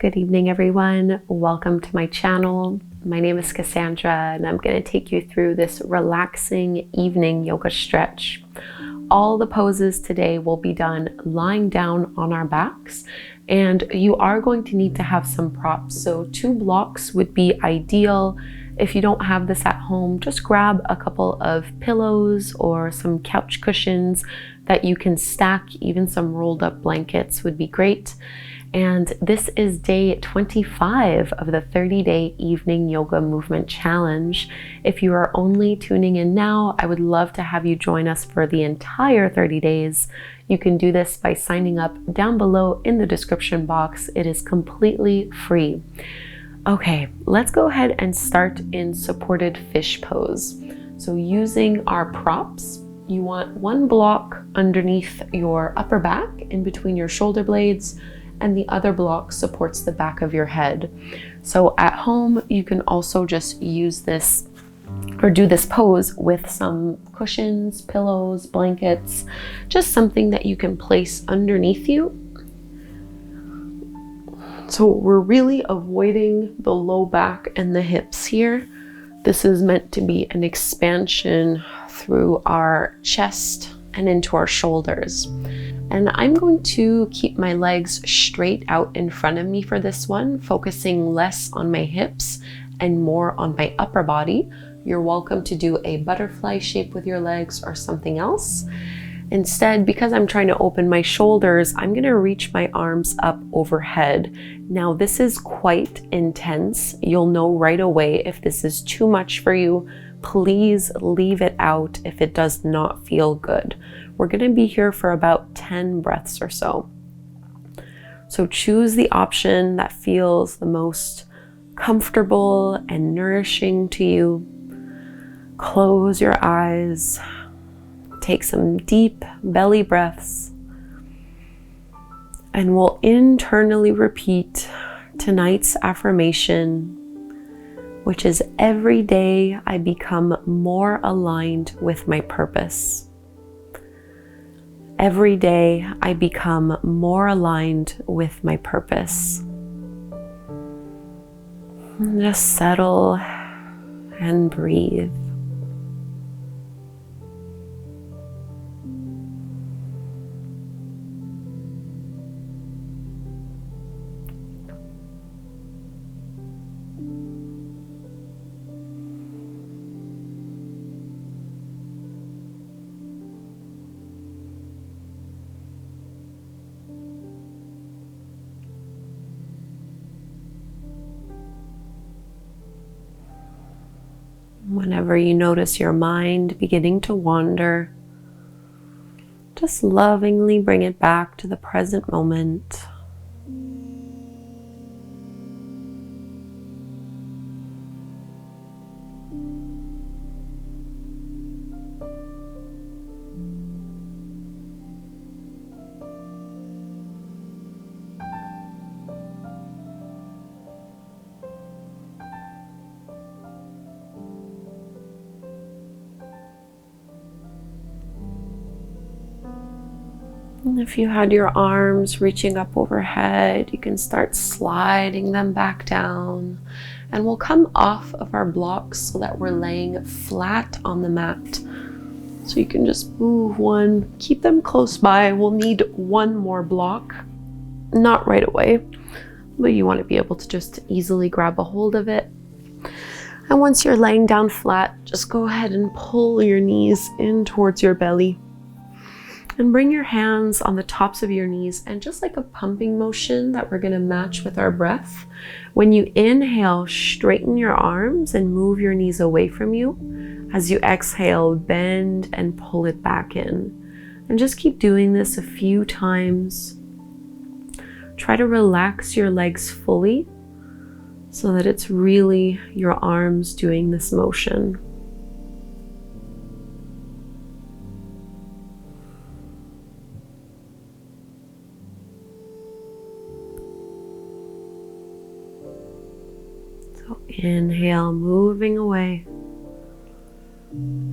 Good evening, everyone. Welcome to my channel. My name is Kassandra, and I'm going to take you through this relaxing evening yoga stretch. All the poses today will be done lying down on our backs, and you are going to need to have some props. So 2 blocks would be ideal. If you don't have this at home, just grab a couple of pillows or some couch cushions that you can stack. Even some rolled up blankets would be great. And this is day 25 of the 30-day evening yoga movement challenge. If you are only tuning in now, I would love to have you join us for the entire 30 days. You can do this by signing up down below in the description box. It is completely free. Okay, let's go ahead and start in supported fish pose. So using our props, you want 1 block underneath your upper back in between your shoulder blades, and the other block supports the back of your head. So at home, you can also just use this or do this pose with some cushions, pillows, blankets, just something that you can place underneath you. So we're really avoiding the low back and the hips here. This is meant to be an expansion through our chest and into our shoulders. And I'm going to keep my legs straight out in front of me for this one, focusing less on my hips and more on my upper body. You're welcome to do a butterfly shape with your legs or something else. Instead, because I'm trying to open my shoulders, I'm going to reach my arms up overhead. Now, this is quite intense. You'll know right away if this is too much for you. Please leave it out if it does not feel good. We're going to be here for about 10 breaths or so. So choose the option that feels the most comfortable and nourishing to you. Close your eyes. Take some deep belly breaths. And we'll internally repeat tonight's affirmation, which is every day I become more aligned with my purpose. Every day I become more aligned with my purpose. Just settle and breathe. Whenever you notice your mind beginning to wander, just lovingly bring it back to the present moment. And if you had your arms reaching up overhead, you can start sliding them back down. And we'll come off of our blocks so that we're laying flat on the mat. So you can just move one, keep them close by. We'll need 1 more block, not right away, but you want to be able to just easily grab a hold of it. And once you're laying down flat, just go ahead and pull your knees in towards your belly. And bring your hands on the tops of your knees, and just like a pumping motion that we're going to match with our breath, when you inhale, straighten your arms and move your knees away from you. As you exhale, bend and pull it back in. And just keep doing this a few times. Try to relax your legs fully so that it's really your arms doing this motion. So inhale, moving away.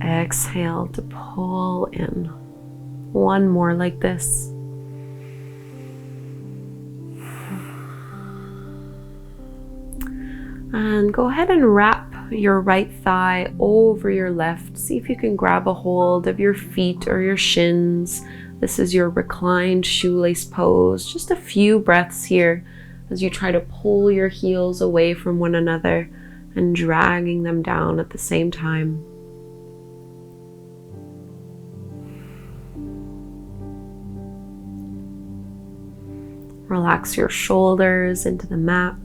Exhale to pull in. 1 more like this. And go ahead and wrap your right thigh over your left. See if you can grab a hold of your feet or your shins. This is your reclined shoelace pose. Just a few breaths here as you try to pull your heels away from one another and dragging them down at the same time. Relax your shoulders into the mat.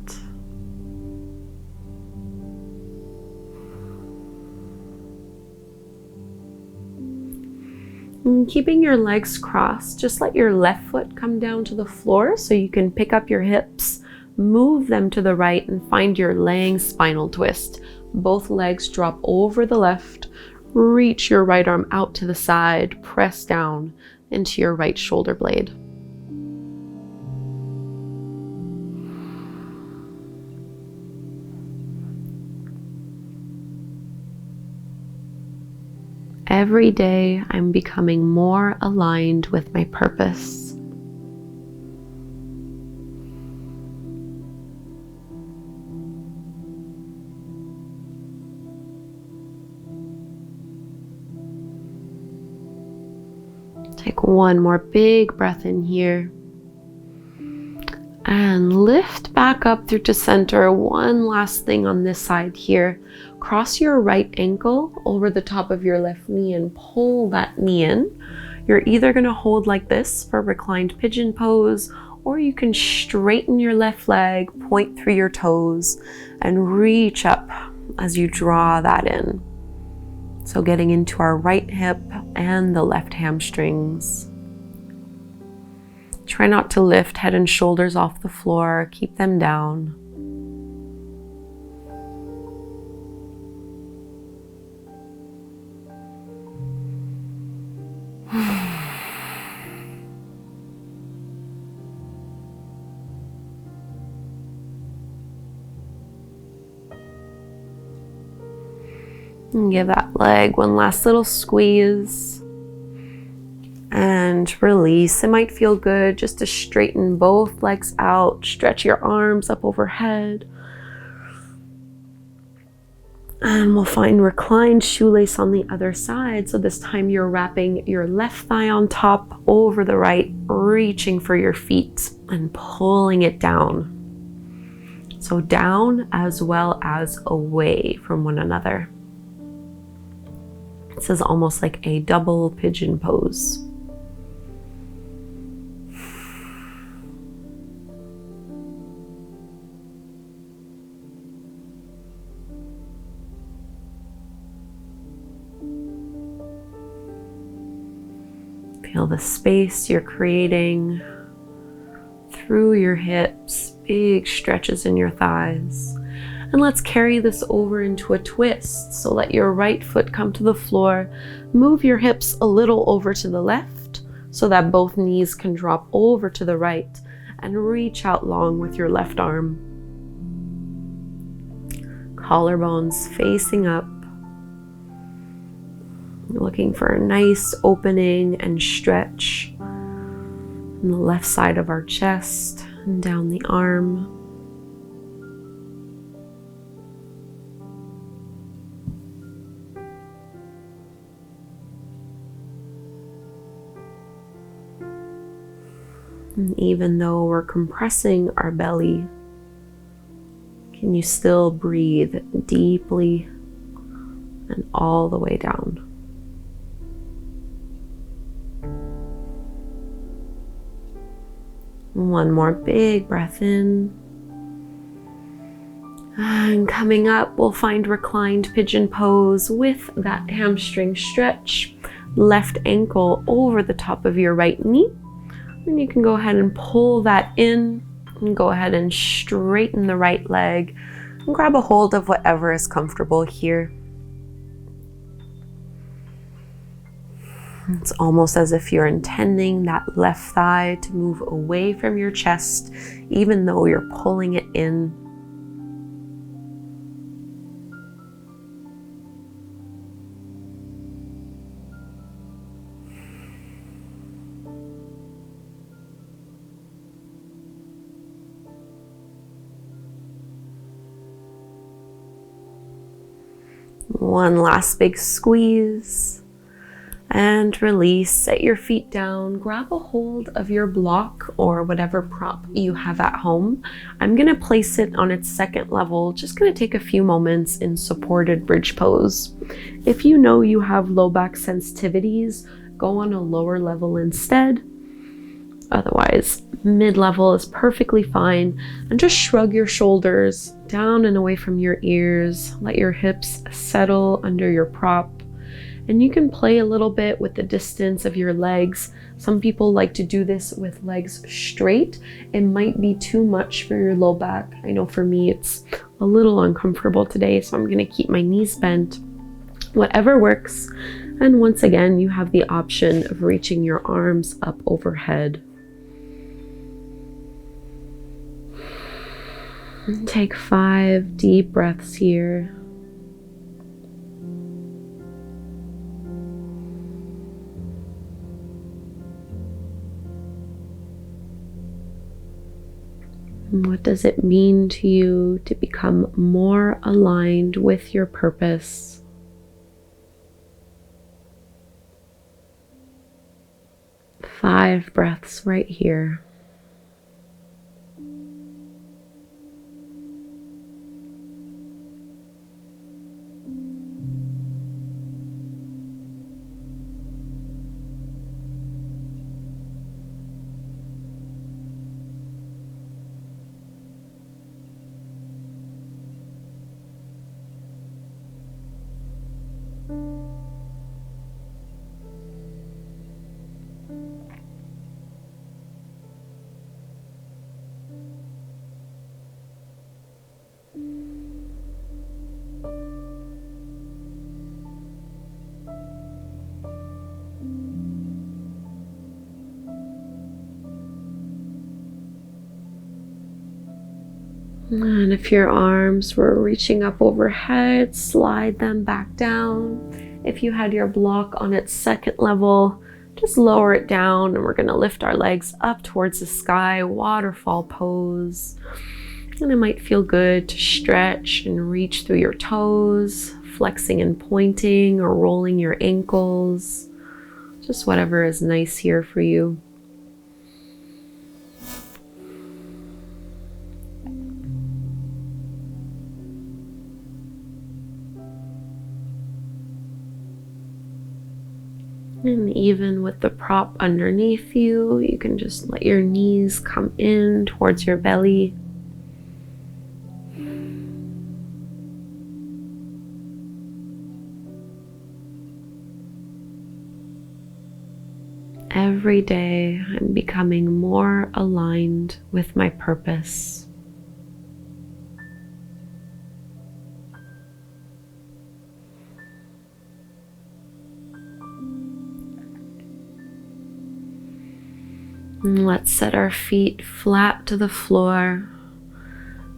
And keeping your legs crossed, just let your left foot come down to the floor so you can pick up your hips, move them to the right, and find your laying spinal twist. Both legs drop over the left, reach your right arm out to the side, press down into your right shoulder blade. Every day, I'm becoming more aligned with my purpose. Take one more big breath in here. And lift back up through to center. One last thing on this side here. Cross your right ankle over the top of your left knee and pull that knee in. You're either going to hold like this for reclined pigeon pose, or you can straighten your left leg, point through your toes, and reach up as you draw that in. So getting into our right hip and the left hamstrings. Try not to lift head and shoulders off the floor. Keep them down. And give that leg one last little squeeze. And release. It might feel good just to straighten both legs out, stretch your arms up overhead. And we'll find reclined shoelace on the other side. So this time you're wrapping your left thigh on top over the right, reaching for your feet and pulling it down. So down as well as away from one another. This is almost like a double pigeon pose. Feel the space you're creating through your hips, big stretches in your thighs. And let's carry this over into a twist. So let your right foot come to the floor. Move your hips a little over to the left so that both knees can drop over to the right, and reach out long with your left arm. Collarbones facing up. Looking for a nice opening and stretch on the left side of our chest and down the arm. And even though we're compressing our belly, can you still breathe deeply and all the way down? One more big breath in. And coming up, we'll find reclined pigeon pose with that hamstring stretch. Left ankle over the top of your right knee. And you can go ahead and pull that in and go ahead and straighten the right leg and grab a hold of whatever is comfortable here. It's almost as if you're intending that left thigh to move away from your chest, even though you're pulling it in. One last big squeeze. And release. Set your feet down. Grab a hold of your block or whatever prop you have at home. I'm going to place it on its second level. Just going to take a few moments in supported bridge pose. If you know you have low back sensitivities, go on a lower level instead. Otherwise, mid-level is perfectly fine. And just shrug your shoulders down and away from your ears. Let your hips settle under your prop. And you can play a little bit with the distance of your legs. Some people like to do this with legs straight. It might be too much for your low back. I know for me it's a little uncomfortable today, so I'm gonna keep my knees bent. Whatever works. And once again, you have the option of reaching your arms up overhead. And take 5 deep breaths here. What does it mean to you to become more aligned with your purpose? Five breaths right here. And if your arms were reaching up overhead, slide them back down. If you had your block on its second level, just lower it down, and we're going to lift our legs up towards the sky, waterfall pose. And it might feel good to stretch and reach through your toes, flexing and pointing or rolling your ankles. Just whatever is nice here for you. And even with the prop underneath you, you can just let your knees come in towards your belly. Every day, I'm becoming more aligned with my purpose. And let's set our feet flat to the floor.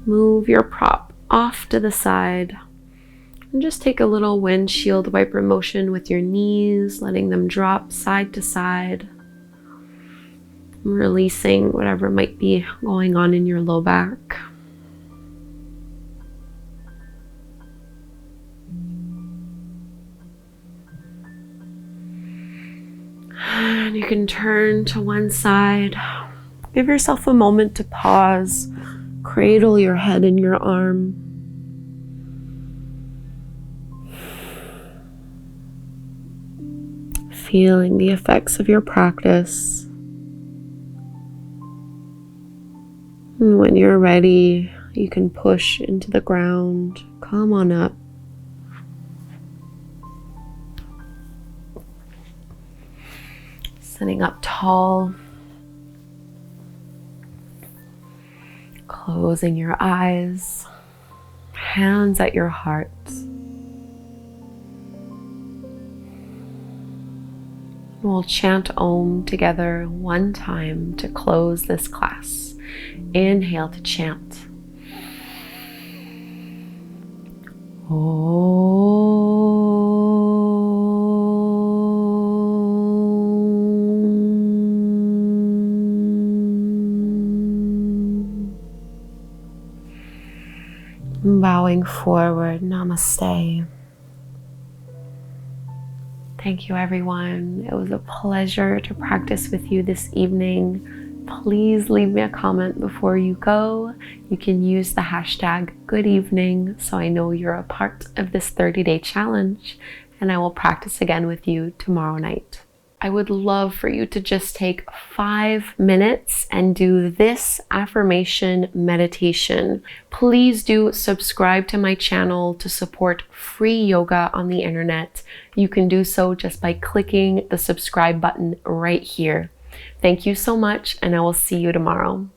Move your prop off to the side. And just take a little windshield wiper motion with your knees, letting them drop side to side. Releasing whatever might be going on in your low back. And you can turn to one side. Give yourself a moment to pause. Cradle your head in your arm. Feeling the effects of your practice. And when you're ready, you can push into the ground. Come on up. Sitting up tall. Closing your eyes. Hands at your heart. We'll chant Om together one time to close this class. Inhale to chant. Bowing forward, namaste. Thank you, everyone. It was a pleasure to practice with you this evening. Please leave me a comment before you go. You can use the hashtag good evening so I know you're a part of this 30-day challenge, and I will practice again with you tomorrow night. I would love for you to just take 5 minutes and do this affirmation meditation. Please do subscribe to my channel to support free yoga on the internet. You can do so just by clicking the subscribe button right here. Thank you so much, and I will see you tomorrow.